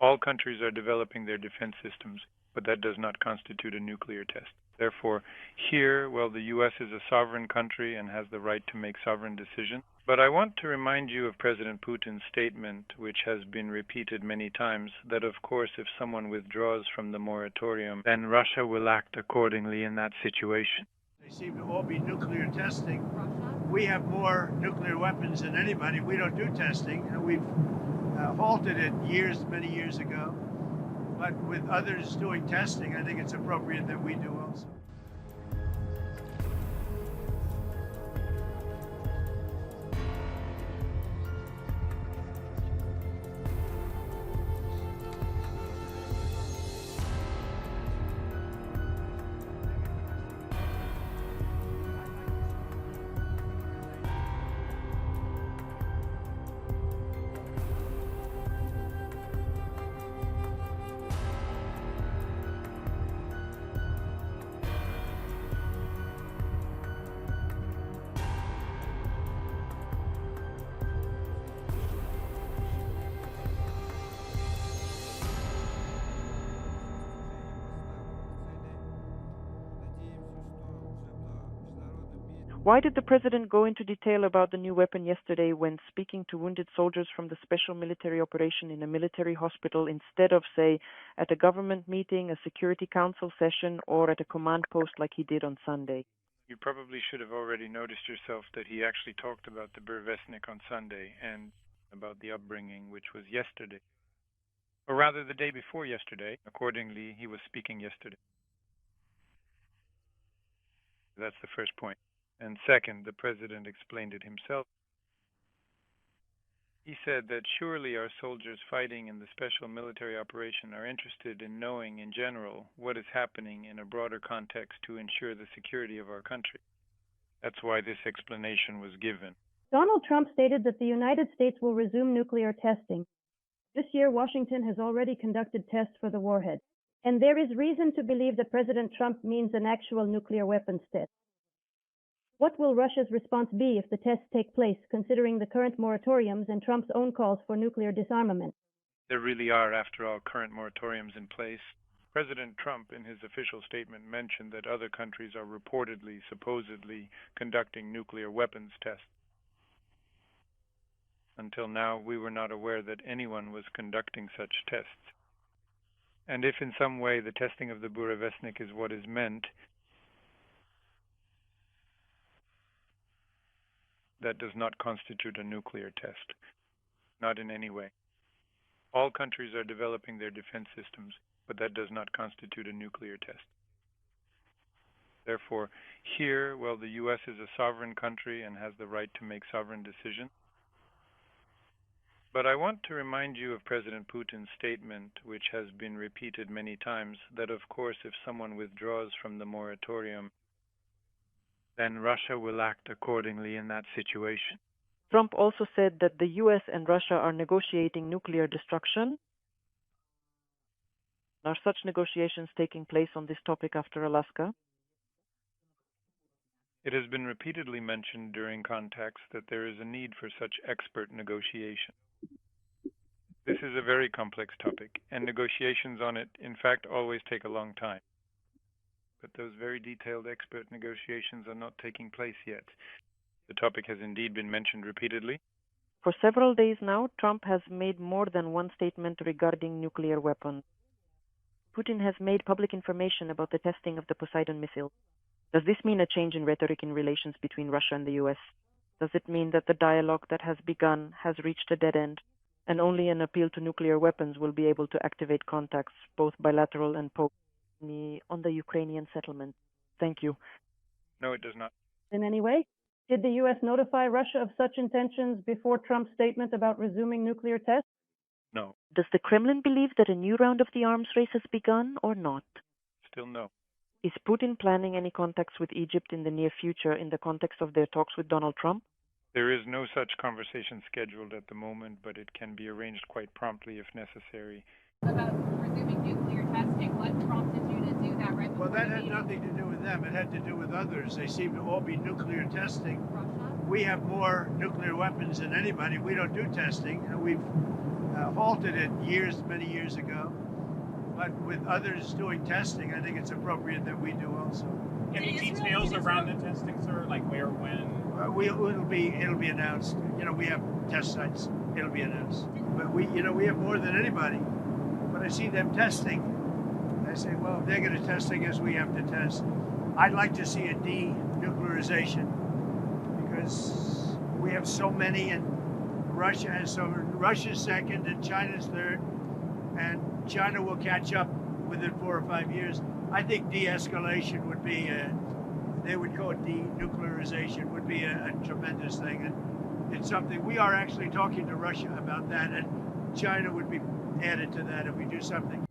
All countries are developing their defense systems, but that does not constitute a nuclear test. Therefore, here, while the U.S. is a sovereign country and has the right to make sovereign decisions, but I want to remind you of President Putin's statement, which has been repeated many times, that of course if someone withdraws from the moratorium, then Russia will act accordingly in that situation. They seem to all be nuclear testing. We have more nuclear weapons than anybody. We don't do testing. We've halted it many years ago. But with others doing testing, I think it's appropriate that we do also. Why did the president go into detail about the new weapon yesterday when speaking to wounded soldiers from the special military operation in a military hospital instead of, say, at a government meeting, a Security Council session, or at a command post like he did on Sunday? You probably should have already noticed yourself that he actually talked about the Burevestnik on Sunday and about the upbringing, which was yesterday. Or rather, the day before yesterday. Accordingly, he was speaking yesterday. That's the first point. And second, the president explained it himself. He said that surely our soldiers fighting in the special military operation are interested in knowing in general what is happening in a broader context to ensure the security of our country. That's why this explanation was given. Donald Trump stated that the United States will resume nuclear testing. This year, Washington has already conducted tests for the warhead, and there is reason to believe that President Trump means an actual nuclear weapons test. What will Russia's response be if the tests take place, considering the current moratoriums and Trump's own calls for nuclear disarmament? There really are, after all, current moratoriums in place. President Trump, in his official statement, mentioned that other countries are reportedly, supposedly, conducting nuclear weapons tests. Until now, we were not aware that anyone was conducting such tests. And if in some way the testing of the Burevestnik is what is meant, that does not constitute a nuclear test, not in any way. All countries are developing their defense systems, but that does not constitute a nuclear test. Therefore, here, while the U.S. is a sovereign country and has the right to make sovereign decisions, but I want to remind you of President Putin's statement, which has been repeated many times, that of course if someone withdraws from the moratorium, then Russia will act accordingly in that situation. Trump also said that the U.S. and Russia are negotiating nuclear destruction. Are such negotiations taking place on this topic after Alaska? It has been repeatedly mentioned during contacts that there is a need for such expert negotiation. This is a very complex topic, and negotiations on it, in fact, always take a long time. But those very detailed expert negotiations are not taking place yet. The topic has indeed been mentioned repeatedly. For several days now, Trump has made more than one statement regarding nuclear weapons. Putin has made public information about the testing of the Poseidon missile. Does this mean a change in rhetoric in relations between Russia and the U.S.? Does it mean that the dialogue that has begun has reached a dead end, and only an appeal to nuclear weapons will be able to activate contacts, both bilateral and on the Ukrainian settlement? Thank you. No, it does not. In any way? Did the U.S. notify Russia of such intentions before Trump's statement about resuming nuclear tests? No. Does the Kremlin believe that a new round of the arms race has begun or not? Still no. Is Putin planning any contacts with Egypt in the near future in the context of their talks with Donald Trump? There is no such conversation scheduled at the moment, but it can be arranged quite promptly if necessary. About resuming nuclear testing, what prompted you to do that right before Well, that the had meeting? nothing to do with them. It had to do with others. They seem to all be nuclear testing. Russia? We have more nuclear weapons than anybody. We don't do testing. We've halted halted it many years ago. But with others doing testing, I think it's appropriate that we do also. Any details around the testing, sir? Like where, when? It'll be announced. You know, we have test sites. It'll be announced. But we have more than anybody. When I see them testing, I say, well, if they're going to test, I guess we have to test. I'd like to see a denuclearization because we have so many, and Russia has so. Russia's second, and China's third, and China will catch up within 4 or 5 years. I think de-escalation would be, they would call it denuclearization, would be a tremendous thing. And it's something, we are actually talking to Russia about that, and China would be added to that if we do something.